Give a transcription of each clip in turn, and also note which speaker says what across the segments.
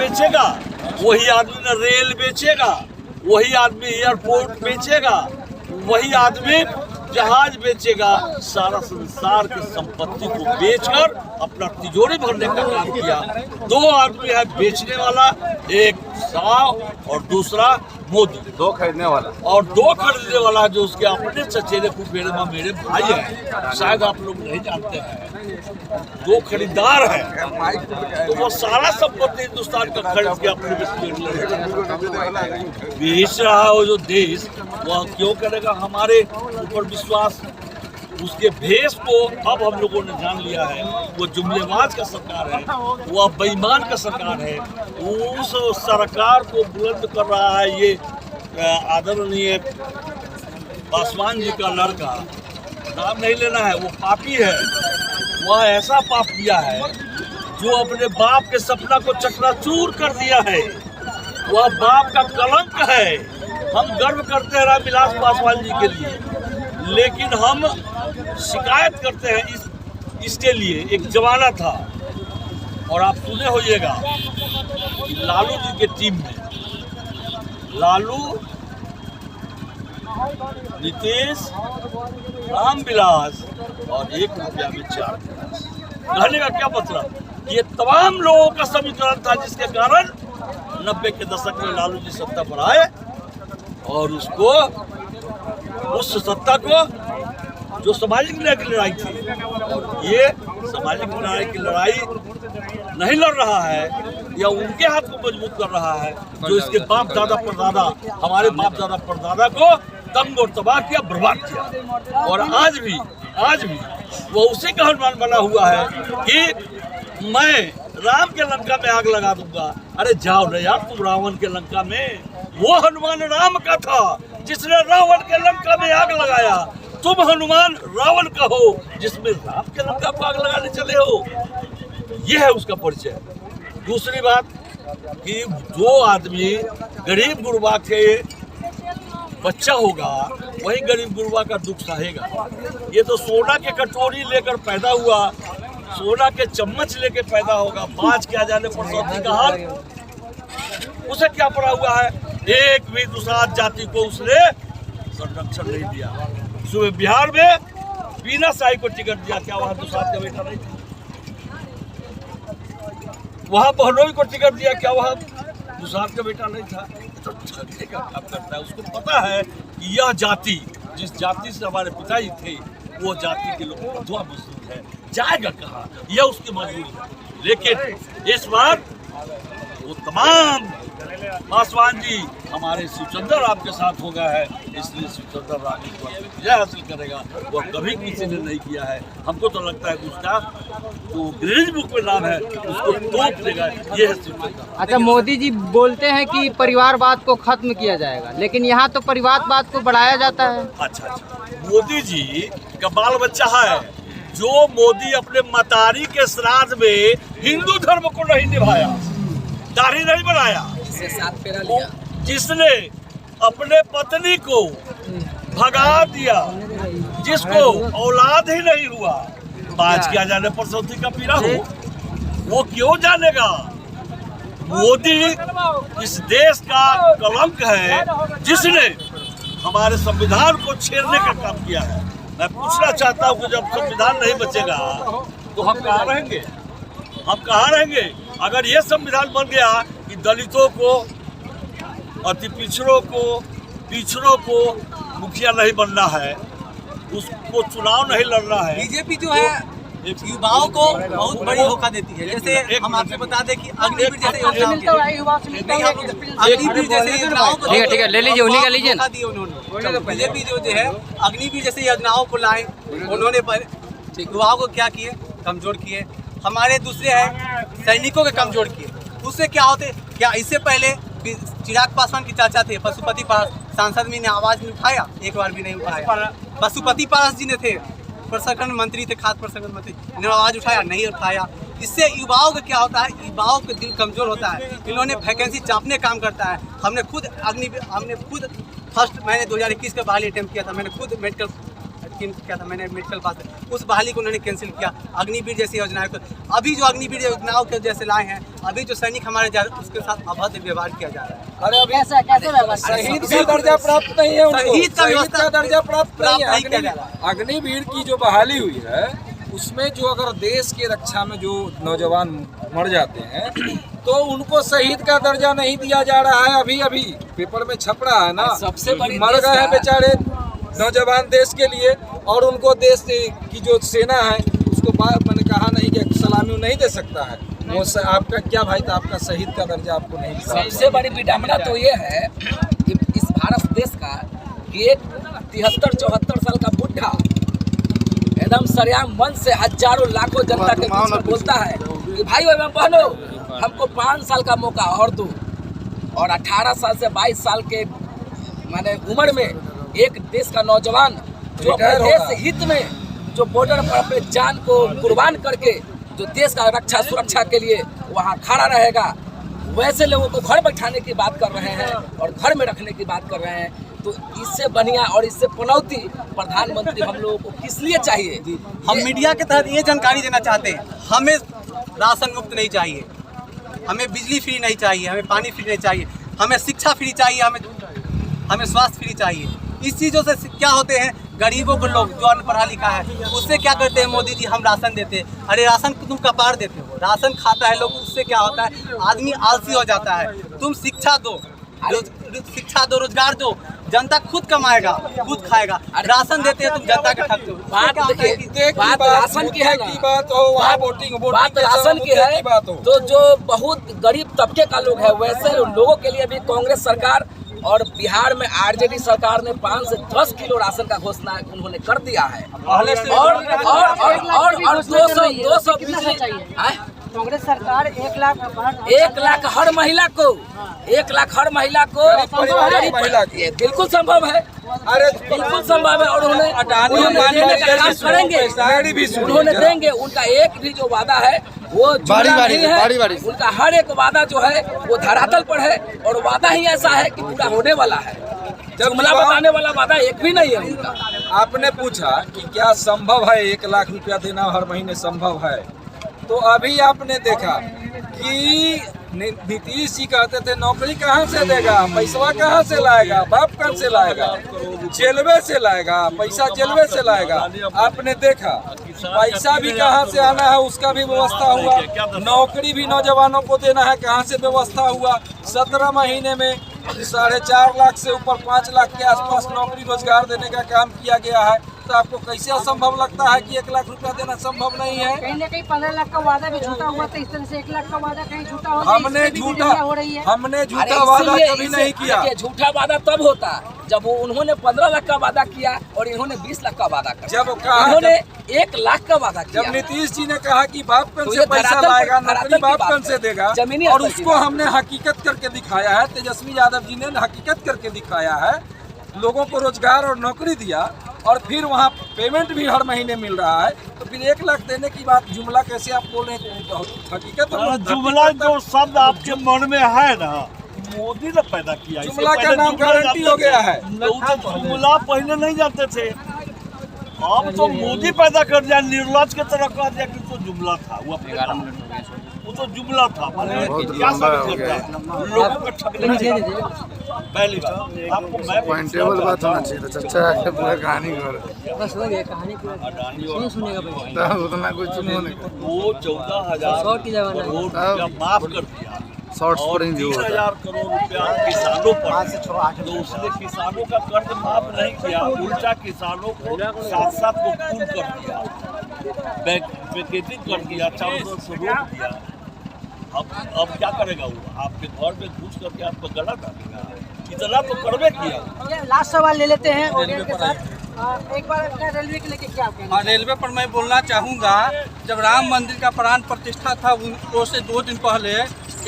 Speaker 1: बेचेगा, वही आदमी न रेल बेचेगा, वही आदमी एयरपोर्ट बेचेगा, वही आदमी जहाज बेचेगा। सारा संसार की संपत्ति को बेचकर अपना तिजोरी भरने का काम किया। दो आदमी है बेचने वाला, एक साव और दूसरा मोदी।
Speaker 2: दो खरीदने वाला
Speaker 1: और दो खरीदने वाला जो उसके अपने चचेरे फुफेरे में मेरे भाई हैं, शायद आप लोग नहीं जानते हैं। दो खरीदार हैं, तो वो सारा संपत्ति हिंदुस्तान का खरीद के अपने बेच रहा हो जो देश, वह क्यों करेगा हमारे ऊपर विश्वास? उसके भेष को अब हम लोगों ने जान लिया है। वो जुमलेबाज का सरकार है, वह बेईमान का सरकार है। उस सरकार को बुलंद कर रहा है ये आदरणीय पासवान जी का लड़का, नाम नहीं लेना है, वो पापी है। वह ऐसा पाप किया है जो अपने बाप के सपना को चकनाचूर कर दिया है। वह बाप का कलंक है। हम गर्व करते हैं रामविलास पासवान जी के लिए, लेकिन हम शिकायत करते हैं इसके लिए। एक जमाना था, और आप सुने होइएगा कि लालू जी के टीम में लालू, नीतीश, रामविलास और 1 रुपया में 4 गिलास। कहने का क्या मतलब? ये तमाम लोगों का समीकरण था जिसके कारण 90 के दशक में लालू जी सत्ता पर आए और उस सत्ता को जो सामाजिक न्याय की लड़ाई थी, और ये सामाजिक न्याय की लड़ाई नहीं लड़ रहा है या उनके हाथ को मजबूत कर रहा है जो इसके बाप दादा परदादा, हमारे बाप दादा परदादा को तंग और तबाह किया, बर्बाद किया। और आज भी वो उसी का हनुमान बना हुआ है कि मैं राम के लंका में आग लगा दूंगा। अरे जाओ न यार, तुम रावण के लंका में। वो हनुमान राम का था जिसने रावण के लंका में आग लगाया। तुम हनुमान रावण का हो जिसमें राम के लंका को आग लगाने चले हो। यह है उसका परिचय। दूसरी बात कि जो आदमी गरीब गुरबा के बच्चा होगा वही गरीब गुरबा का दुख सहेगा। ये तो सोना के कटोरी लेकर पैदा हुआ, सोना के चम्मच लेके पैदा होगा। बाज के आ जाने पर सौती का हाल, उसे क्या पड़ा हुआ है? एक भी दूसरा जाति को उसने संरक्षण नहीं दिया। सुबह बिहार में बिना साई को टिकट दिया, क्या वहाँ दूसरा का बेटा नहीं था? वहाँ बहनोई को टिकट दिया, क्या वहाँ दूसरा का बेटा नहीं था? तो ठगने का काम करता है। उसको पता है कि यह जाति, जिस जाति से हमारे पिताजी थे, वो जाति के लोगों का धुआं मजदूर है, जाएगा कहाँ? यह उसकी मजबूरी है। लेकिन इस बार वो तमाम पासवान जी हमारे शिवचंद्र राम के साथ हो गया है, इसलिए शिवचंद्र राम इस बार विजय हासिल करेगा। वो कभी किसी ने नहीं किया है। हमको तो लगता है कि उसका जो गिनीज बुक में नाम है उसको तोड़ देगा। ये है शिवचंद्र।
Speaker 3: अच्छा, मोदी जी बोलते हैं कि परिवारवाद को खत्म किया जाएगा, लेकिन यहाँ तो परिवारवाद को बढ़ाया जाता है।
Speaker 1: अच्छा, मोदी जी का बाल बच्चा है जो मोदी अपने मतारी के श्राद्ध में हिंदू धर्म को नहीं निभाया, दाढ़ी नहीं बनाया, जिसने अपने पत्नी को भगा दिया, जिसको औलाद ही नहीं हुआ, बाज किया जाने पर सौती का पीरा हो, वो क्यों जानेगा? मोदी इस देश का कलंक है जिसने हमारे संविधान को छेड़ने का काम किया है। मैं पूछना चाहता हूँ कि जब संविधान नहीं बचेगा तो हम कहाँ रहेंगे? हम कहाँ रहेंगे? अगर ये संविधान बन गया कि दलितों को, अति पिछड़ों को मुखिया नहीं बनना है, उसको चुनाव नहीं लड़ना है।
Speaker 4: बीजेपी जो है युवाओं को बहुत बड़ी धोखा देती है। जैसे हम आपको बता दें कि अग्निवीर जैसे योजनाओं को
Speaker 3: ठीक है ले लीजिए, उन्हीं का लीजिए ना।
Speaker 4: उन्होंने बीजेपी जो है अग्निवीर जैसे योजनाओं को लाए, उन्होंने युवाओं को क्या किए? कमजोर किए। हमारे दूसरे हैं सैनिकों के कमजोर किए। उससे क्या होते? क्या इससे पहले चिराग पासवान के चाचा थे पशुपति पारस, सांसद में ने आवाज नहीं उठाया, एक बार भी नहीं उठाया। पशुपति पारस जी ने थे, प्रसंस्करण मंत्री थे, खाद्य प्रसंस्करण मंत्री, इन्होंने आवाज उठाया, नहीं उठाया। इससे युवाओं का क्या होता है? युवाओं का दिल कमजोर होता है। इन्होंने वैकेंसी चापने काम करता है। हमने खुद फर्स्ट मैंने 2021 का बाहरी अटेम्प्ट किया था। मैंने खुद मेडिकल स्कीम किया था, मैंने मेडिकल पास, उस बहाली को उन्होंने कैंसिल किया। अग्निवीर जैसी योजनाएं को, अभी जो अग्निवीर योजनाओं के जैसे लाए हैं, अभी जो सैनिक हमारे उसके साथ अभद्र व्यवहार किया जा रहा है।
Speaker 2: अरे अभी शहीद का दर्जा प्राप्त नहीं है उनको,
Speaker 4: शहीद का
Speaker 2: दर्जा प्राप्त नहीं
Speaker 4: नहीं किया जा
Speaker 2: है।
Speaker 4: रहा।
Speaker 2: अग्निवीर की जो बहाली हुई है उसमें जो अगर देश की रक्षा में जो नौजवान मर जाते हैं तो उनको शहीद का दर्जा नहीं दिया जा रहा है। अभी अभी पेपर में छप रहा है ना,
Speaker 5: सबसे बड़ी
Speaker 2: मर गए हैं बेचारे नौजवान देश के लिए, और उनको देश की जो सेना है उसको मैंने कहा नहीं कि सलामी नहीं दे सकता है वो। आपका क्या भाई था, आपका शहीद का दर्जा आपको नहीं मिला।
Speaker 5: सबसे बड़ी विडम्बना तो ये है कि इस भारत देश का कि एक 73-74 साल का बुढ़ा एकदम सरेआम मन से हजारों लाखों जनता के बीच में बोलता है कि भाई एवं बहनों, हमको 5 साल का मौका और दो। और 18 साल से 22 साल के माने उम्र में एक देश का नौजवान जो अपने देश हित में जो बॉर्डर पर अपने जान को कुर्बान करके जो देश का रक्षा सुरक्षा के लिए वहाँ खड़ा रहेगा, वैसे लोगों को घर बैठाने की बात कर रहे हैं और घर में रखने की बात कर रहे हैं। तो इससे बढ़िया और इससे पनौती प्रधानमंत्री हम लोगों को किस लिए चाहिए?
Speaker 4: हम मीडिया के तहत ये जानकारी देना चाहते हैं, हमें राशन मुक्त नहीं चाहिए, हमें बिजली फ्री नहीं चाहिए, हमें पानी फ्री नहीं चाहिए, हमें शिक्षा फ्री चाहिए, हमें स्वास्थ्य फ्री चाहिए। इस चीज़ों से क्या होते हैं, गरीबों को लोग जो अनपढ़ा लिखा है उससे क्या करते हैं, मोदी जी हम राशन देते हैं। अरे राशन तुम कपार देते हो, राशन खाता है लोग, उससे क्या होता है, आदमी आलसी हो जाता है। तुम शिक्षा दो, रोजगार दो, जनता खुद कमाएगा खुद खाएगा। राशन देते हैं तुम जनता के ठगते हो।
Speaker 5: बात राशन की है
Speaker 2: की बात हो, वहाँ वोटिंग
Speaker 5: बात राशन की है तो जो बहुत गरीब तबके का लोग है वैसे लोगों के लिए भी कांग्रेस सरकार और बिहार में आरजेडी सरकार ने 5 से 10 किलो राशन का घोषणा उन्होंने कर दिया है। और 200 बिजली
Speaker 6: कांग्रेस सरकार 1
Speaker 5: लाख हर महिला को 1 लाख हर महिला को ये बिल्कुल संभव है।
Speaker 2: अरे
Speaker 5: बिल्कुल संभव है और उन्होंने देने का काम करेंगे, उन्होंने देंगे। उनका एक भी जो वादा है वो झूठा नहीं है, उनका हर एक वादा जो है वो धरातल पर है और वादा ही ऐसा है कि पूरा होने वाला है। जुमला बताने वाला वादा एक भी नहीं है उनका।
Speaker 2: आपने पूछा कि क्या संभव है 1 लाख रुपया देना हर महीने संभव है, तो अभी आपने देखा कि नीतीश जी कहते थे नौकरी कहाँ से देगा, पैसा कहाँ से लाएगा, बाप कहाँ से लाएगा, जेलवे से लाएगा, पैसा जेलवे से लाएगा। आपने देखा पैसा भी कहाँ से आना है उसका भी व्यवस्था हुआ, नौकरी भी नौजवानों को देना है कहाँ से व्यवस्था हुआ। 17 महीने में 4.5 लाख से ऊपर 5 लाख के आसपास नौकरी रोजगार देने का काम किया गया है। तो आपको कैसे असंभव लगता है कि 1 लाख रुपया देना संभव नहीं है?
Speaker 6: कहीं ना कहीं 15 लाख का वादा भी झूठा हुआ था, इस तरह से 1 लाख का वादा कहीं झूठा हो
Speaker 2: हमने झूठा वादा कभी नहीं किया।
Speaker 5: झूठा वादा तब होता जब उन्होंने 15 लाख का वादा किया और इन्होंने 20 लाख का वादा किया।
Speaker 2: जब कहा
Speaker 5: उन्होंने 1 लाख का वादा किया,
Speaker 2: जब नीतीश जी ने कहा कि बाप कौन से पैसा लाएगा, नौकरी बाप कौन से देगा, और उसको हमने हकीकत करके दिखाया है। तेजस्वी यादव जी ने हकीकत करके दिखाया है, लोगों को रोजगार और नौकरी दिया और फिर वहाँ पेमेंट भी हर महीने मिल रहा है। तो फिर 1 लाख देने की बात जुमला कैसे आप बोल रहे हैं? हकीकत
Speaker 1: जुमला जो शब्द आपके मन में है ना, मोदी ने पैदा किया।
Speaker 2: जुमला का नाम गारंटी हो गया है।
Speaker 1: जुमला पहले नहीं जानते थे, अब तो मोदी पैदा कर दिया, निर्लज के तरह कह दिया कि तो जुमला था। वो तो जुमला था, क्या समझ सकता है लोगों को ठगने के लिए। पहली बात आपको मैं
Speaker 7: पॉइंटेबल बात होना चाहिए, चर्चा है पूरा कहानी कर
Speaker 6: बस हो गया कहानी पूरा सुनेगा भाई।
Speaker 7: उतना कुछ नहीं,
Speaker 1: वो 14,000
Speaker 6: की जमाना
Speaker 1: करोड़ माफ कर दिया।
Speaker 7: शॉर्ट
Speaker 1: और 3,000 करोड़ रुपया किसानों पर, तो उसने किसानों का कर्ज माफ नहीं किया, उल्टा किसानों को 7-7 को खून कर दिया, पैकेजिंग कर दिया, चारों से रोक दिया। अब क्या करेगा वो? आपके घर में घुस करके आपको गला डालेगा? इतना तो करवे किया।
Speaker 6: लास्ट सवाल ले लेते हैं ऑडियंस के साथ। एक बार अपना रेलवे के लेके क्या कहना?
Speaker 8: रेलवे पर मैं बोलना चाहूँगा, जब राम मंदिर का प्राण प्रतिष्ठा था उससे 2 दिन पहले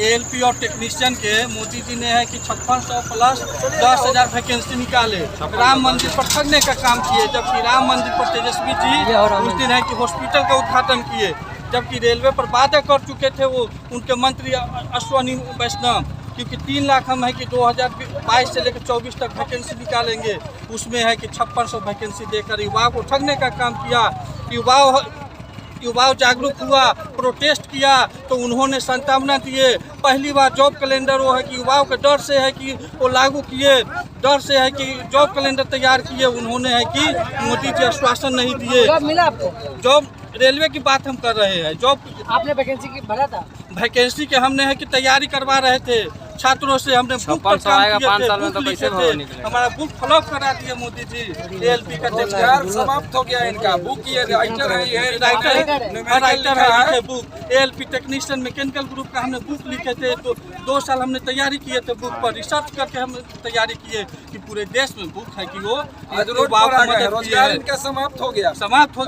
Speaker 8: ALP और टेक्नीशियन के मोदी जी ने है कि 5600 प्लस 10,000 वैकेंसी निकाले, राम मंदिर पर ठगने का काम किए। जबकि राम मंदिर पर तेजस्वी जी उस दिन है कि हॉस्पिटल का उद्घाटन किए, जबकि रेलवे पर वादा कर चुके थे वो उनके मंत्री अश्विनी वैष्णव क्योंकि 3 लाख हम है कि 2022 से लेकर 24 तक वैकेंसी निकालेंगे, उसमें है कि 5600 वैकेंसी देकर युवाओं को ठगने का काम किया। युवाओं जागरूक हुआ, प्रोटेस्ट किया तो उन्होंने सांत्वना दिए। पहली बार जॉब कैलेंडर वो है कि युवाओं के डर से है कि वो लागू किए, डर से है कि जॉब कैलेंडर तैयार किए। उन्होंने है कि मोदी जी आश्वासन नहीं दिए।
Speaker 6: जॉब मिला आपको?
Speaker 8: जॉब रेलवे की बात हम कर रहे हैं। जॉब
Speaker 6: आपने वैकेंसी की भरा था?
Speaker 8: वैकेंसी के हमने है कि तैयारी करवा रहे थे छात्रों से, हमने बुक पर काम किए थे, बुक लिखे थे, हमारा बुक फ्लॉप करा दिए मोदी जी। एएलपी का
Speaker 2: रोजगार समाप्त हो गया इनका। बुक ये राइटर है, ये
Speaker 8: राइटर है book. ALP technician mechanical group का हमने बुक लिखे थे, तो 2 साल हमने तैयारी किए थे बुक पर, रिसर्च करके हम तैयारी किए कि पूरे देश में बुक है कि वो
Speaker 2: रोजगार इनका समाप्त हो गया।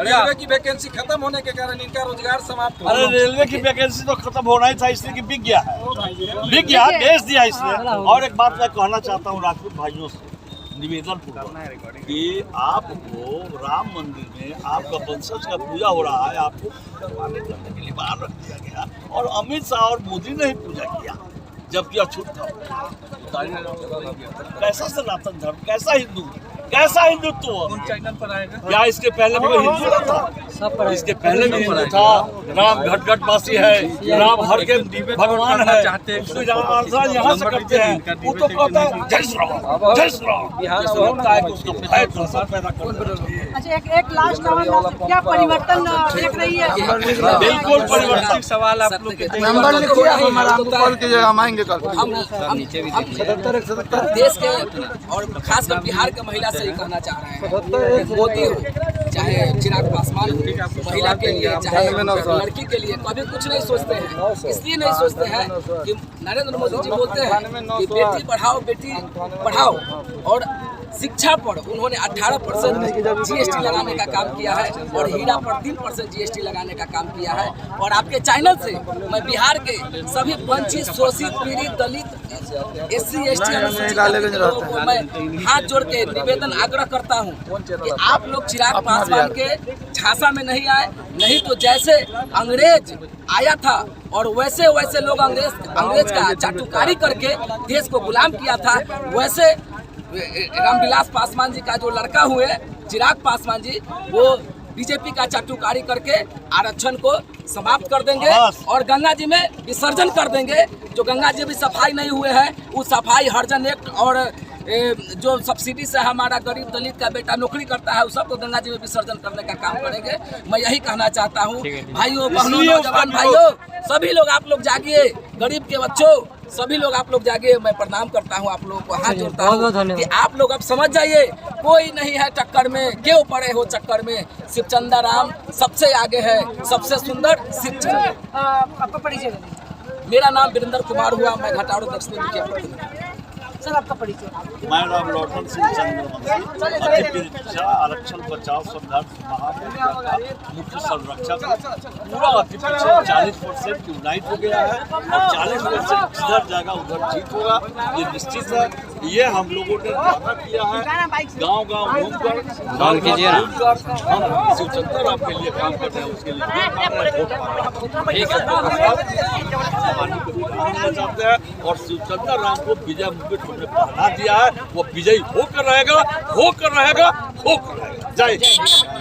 Speaker 2: रेलवे की वैकेंसी खत्म होने के कारण इनका रोजगार समाप्त हो गया।
Speaker 1: अरे रेलवे की वैकेंसी तो खत्म होना ही था, इसलिए कि बिक गया है, बिक गया, बेच दिया इसने। और एक बात मैं कहना चाहता हूँ राजपूत भाइयों से निवेदन पूर्वक कि आपको राम मंदिर में आपका वंशज का पूजा हो रहा है, आपको करने के लिए बाहर रख दिया गया और अमित शाह और मोदी ने ही पूजा किया, जबकि अछूत था। कैसा सनातन धर्म, कैसा हिंदू, कैसा हिंदुत्व?
Speaker 8: चैनल पर आएगा
Speaker 1: क्या इसके पहले भी कोई हिंदू था? इसके पहले भी हिंदू था। राम घट वासी है, राम हर के भगवान है, उसको यहाँ से करते हैं, वो तो कहता है जय श्री राम, जय श्री राम। जैसे लगता है कि उसका भय संसार पैदा कर।
Speaker 6: अच्छा, एक लास्ट सवाल, क्या परिवर्तन देख रही है?
Speaker 1: बिल्कुल परिवर्तन।
Speaker 8: सवाल आप लोग के
Speaker 7: नंबर लिखिए, हमारा कॉल कीजिए, हम आएंगे कल।
Speaker 5: देश के और खासकर बिहार के महिला से ही कहना चाह रहे हैं, मोदी हो चाहे चिराग पासवान हो, महिला के लिए चाहे लड़की के लिए कभी कुछ नहीं सोचते हैं। इसलिए नहीं सोचते हैं कि नरेंद्र मोदी जी बोलते हैं कि बेटी पढ़ाओ बेटी पढ़ाओ, और शिक्षा पर उन्होंने 18% जीएसटी लगाने का काम किया है और हीरा पर 3% जीएसटी लगाने का काम किया है। और आपके चैनल से मैं बिहार के सभी वंचित, शोषित, पीड़ित, दलित, SC ST अनुसूचित लोगों को मैं हाथ जोड़ के निवेदन आग्रह करता हूं कि आप लोग चिराग पासवान के झांसा में नहीं आए, नहीं तो जैसे अंग्रेज आया था और वैसे वैसे लोग अंग्रेज का चाटुकारी करके देश को गुलाम किया था, वैसे रामविलास पासवान जी का जो लड़का हुए चिराग पासवान जी, वो बीजेपी का चाटुकारी करके आरक्षण को समाप्त कर देंगे और गंगा जी में विसर्जन कर देंगे। जो गंगा जी भी सफाई नहीं हुए हैं, उस सफाई हर्जन एक्ट और जो सब्सिडी से हमारा गरीब दलित का बेटा नौकरी करता है, उस सबको गंगा जी में विसर्जन करने का काम करेंगे। मैं यही कहना चाहता हूँ भाइयों, बहनों, नौजवान भाइयों, सभी लोग आप लोग जागिए, गरीब के बच्चों सभी लोग आप लोग जागिए। मैं प्रणाम करता हूँ आप लोगों को, हाथ जोड़ता हूँ कि आप लोग अब समझ जाइए, कोई नहीं है टक्कर में, क्यों पड़े हो चक्कर में। शिवचंद्र राम सबसे आगे है, सबसे सुंदर शिवचंद्र।
Speaker 6: आपका परिचय?
Speaker 5: मेरा नाम वीरेंद्र कुमार हुआ, मैं घटाड़ू दक्षिणी मुखिया प्रतिनिधि।
Speaker 6: सर आपका परिचय?
Speaker 1: मैं राम लौटन सिंह चंद्रवंशी, अति परीक्षा आरक्षण बचाव संघर्ष महामोर्चा का मुख्य संरक्षक। पूरा अति परीक्षा 40% यूनाइट हो गया है और 40% जिधर जाएगा उधर जीत होगा, ये निश्चित है। ये हम लोगों ने वादा किया है, गांव-गांव घूमकर हम शिवचंद्र राम के लिए काम कर रहे हैं, उसके लिए चाहते हैं और शिवचंद्र राम को विजय मुकुट हमने पहना दिया है। वो विजयी होकर रहेगा, होकर रहेगा, होकर रहेगा। जय